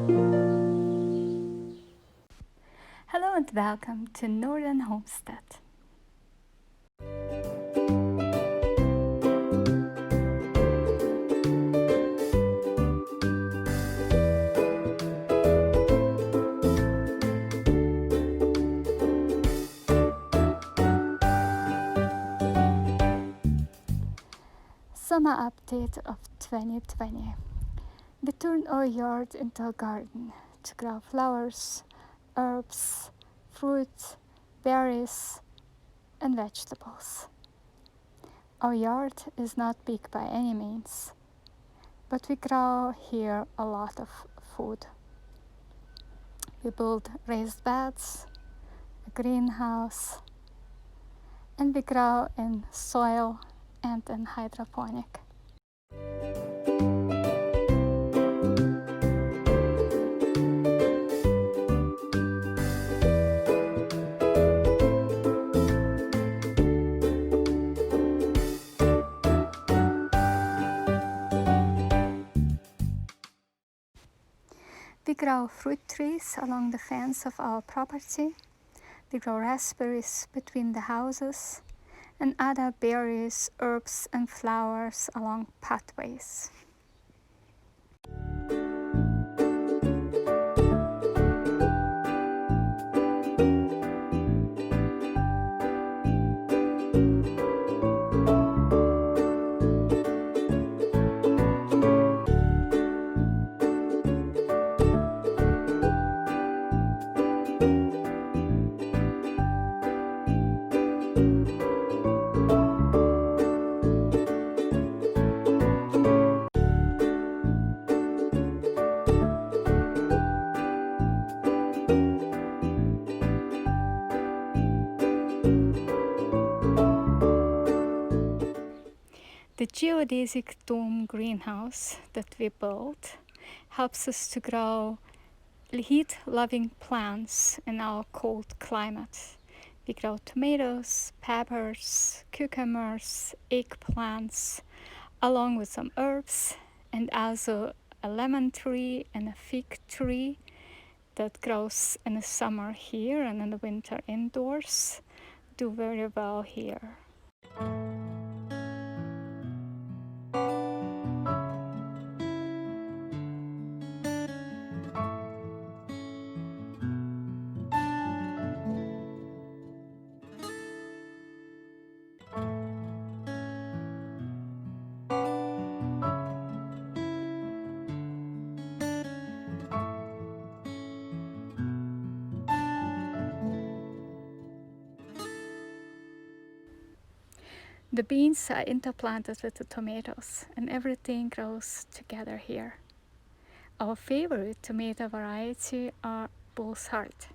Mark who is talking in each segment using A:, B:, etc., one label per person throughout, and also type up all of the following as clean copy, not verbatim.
A: Hello and welcome to Northern Homestead. Summer update of 2020. We turned our yard into a garden to grow flowers, herbs, fruit, berries, and vegetables. Our yard is not big by any means, but we grow here a lot of food. We build raised beds, a greenhouse, and we grow in soil and in hydroponic. We grow fruit trees along the fence of our property. We grow raspberries between the houses and other berries, herbs, and flowers along pathways. The Geodesic dome greenhouse that we built helps us to grow heat-loving plants in our cold climate. We grow tomatoes, peppers, cucumbers, eggplants, along with some herbs, and also a lemon tree and a fig tree that grows in the summer here and in the winter indoors. Do very well here. The beans are interplanted with the tomatoes and everything grows together here. Our favorite tomato variety are Bull's Heart.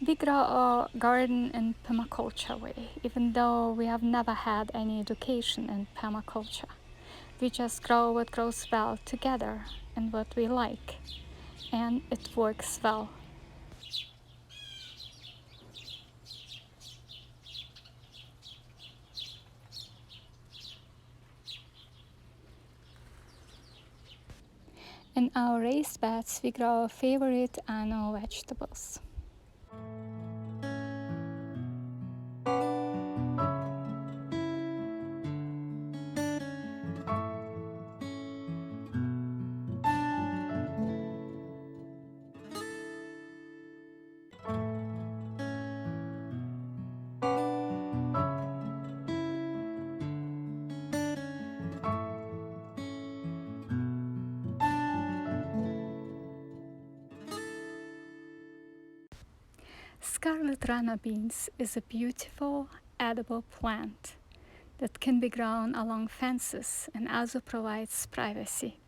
A: We grow our garden in permaculture way, even though we have never had any education in permaculture. We just grow what grows well together and what we like, and it works well. In our raised beds, we grow our favorite annual vegetables. Scarlet runner beans is a beautiful edible plant that can be grown along fences and also provides privacy.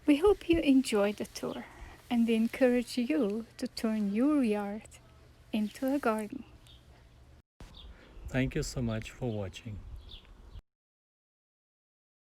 A: We hope you enjoyed the tour, and we encourage you to turn your yard into a garden.
B: Thank you so much for watching.